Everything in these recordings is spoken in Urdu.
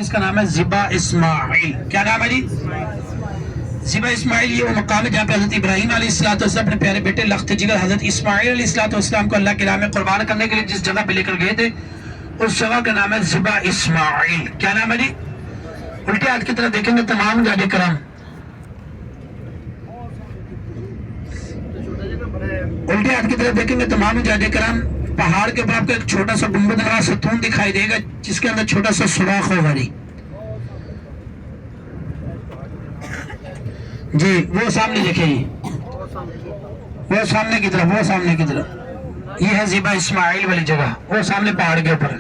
اس کا نام ہے ذبح اسماعیل. کیا نام ہے جی؟ ذبح اسماعیل. یہ وہ مقام ہے جہاں پہ حضرت ابراہیم علیہ السلام اپنے پیارے بیٹے لخت جگر حضرت اسماعیل علیہ السلام کو اللہ کے راہ میں قربان کرنے کے لیے جس جگہ پہ لے کر گئے تھے اس جگہ کا نام ہے ذبح اسماعیل. کیا نام ہے جی؟ الٹے ہاتھ کی طرف دیکھیں گے تمام جاج کرام. الٹے ہاتھ کی طرف دیکھیں گے تمام جاج کرام. پہاڑ کے اوپر آپ کو ایک چھوٹا سا گنبد والا ستون دکھائی دے گا جس کے اندر چھوٹا سا سوراخ ہوگا جی وہ سامنے دیکھیں جی, وہ سامنے کی طرف, وہ سامنے کی طرف. یہ ہے ذبح اسماعیل والی جگہ, وہ سامنے پہاڑ کے اوپر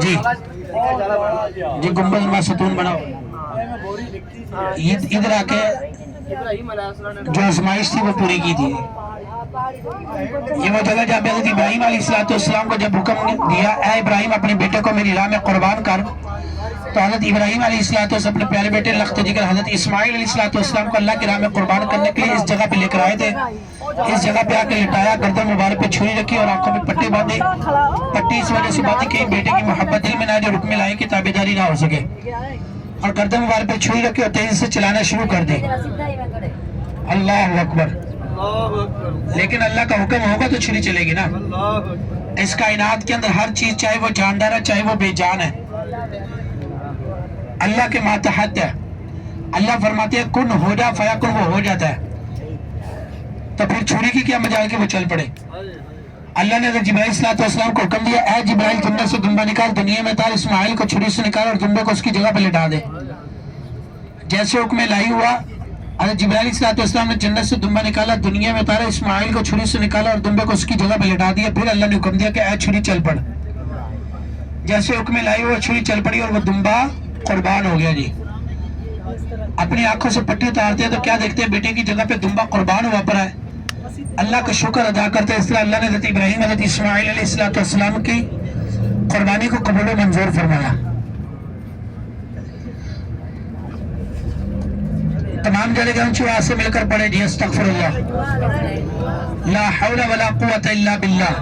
جی. جی گنبد میں ستون بنا ادھر آ کے جو آزمائش تھی وہ پوری کی تھی. یہ وہ جگہ جہاں حضرت ابراہیم علیہ السلام کو جب حکم دیا اے ابراہیم اپنے بیٹے کو میری راہ میں قربان کر, تو حضرت ابراہیم علیہ السلام اپنے پیارے بیٹے لخت جگر حضرت اسماعیل علیہ السلام کو اللہ کی راہ میں قربان کرنے کے لیے اس جگہ پہ لے کر آئے تھے. اس جگہ پہ آ کے لٹایا, گردن مبارک پہ چھری رکھی اور آنکھوں میں پٹی باندھی. پٹی اس وجہ سے باندھی کہ بیٹے کی محبت دل میں نہ جو رکن لائی کی تابعداری نہ ہو سکے, اور گردن مبارک پہ چھری رکھی اور تیزی سے چلانا شروع کر دی. اللہ اکبر. لیکن اللہ کا حکم ہوگا تو چھری چلے گی نا. اس کائنات کے اندر ہر چیز چاہے وہ جاندار ہے چاہے وہ بے جان ہے اللہ کے ماتحت ہے. اللہ فرماتے ہیں کن ہو جا فیکن, وہ ہو جاتا ہے. تو پھر چھری کی کیا مجال کہ وہ چل پڑے. اللہ نے حضرت جبرائیل صلی اللہ علیہ وسلم کو حکم دیا اے جبرائیل جنت سے دمبا نکال, دنیا میں تار اسماعیل کو چھری سے نکال اور دمبے کو اس کی جگہ پہ لٹا دے. جیسے حکم الہی ہوا حضرت جبرائیل صلی اللہ علیہ وسلم نے جنت سے دمبا نکالا, دنیا میں تارا, اسماعیل کو چھری سے نکالا اور دمبے کو اس کی جگہ پہ لٹا دیا. پھر اللہ نے حکم دیا کہ اے چھری چل پڑ. جیسے حکم الہی ہوا چھری چل پڑی اور وہ دمبا قربان ہو گیا جی. اپنی آنکھوں سے پٹی اتارتے ہیں تو کیا دیکھتے ہیں بیٹے کی جگہ پہ دمبا قربان ہوا پڑا ہے. اللہ کا شکر ادا کرتے ہیں. اس طرح اللہ نے حضرت ابراہیم حضرت اسماعیل علیہ السلام کی قربانی کو قبول و منظور فرمایا. تمام جانے گا ہم سے مل کر پڑھے جی استغفر اللہ لا حول ولا قوت الا باللہ.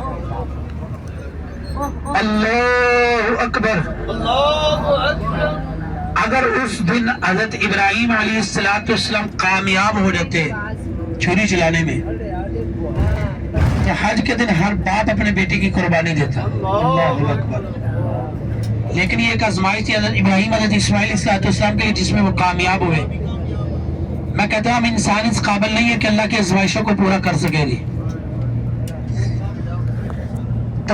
اللہ اکبر. اگر اس دن حضرت ابراہیم علیہ السلام کامیاب ہو جاتے چھری چلانے میں تو حج کے دن ہر باپ اپنے بیٹے کی قربانی دیتا. اللہ اکبر. لیکن یہ ایک آزمائش تھی حضرت ابراہیم حضرت اسماعیل علیہ السلام کے لیے جس میں وہ کامیاب ہوئے. میں کہتا ہوں ہم انسان اس قابل نہیں ہے کہ اللہ کی آزمائشوں کو پورا کر سکے گی.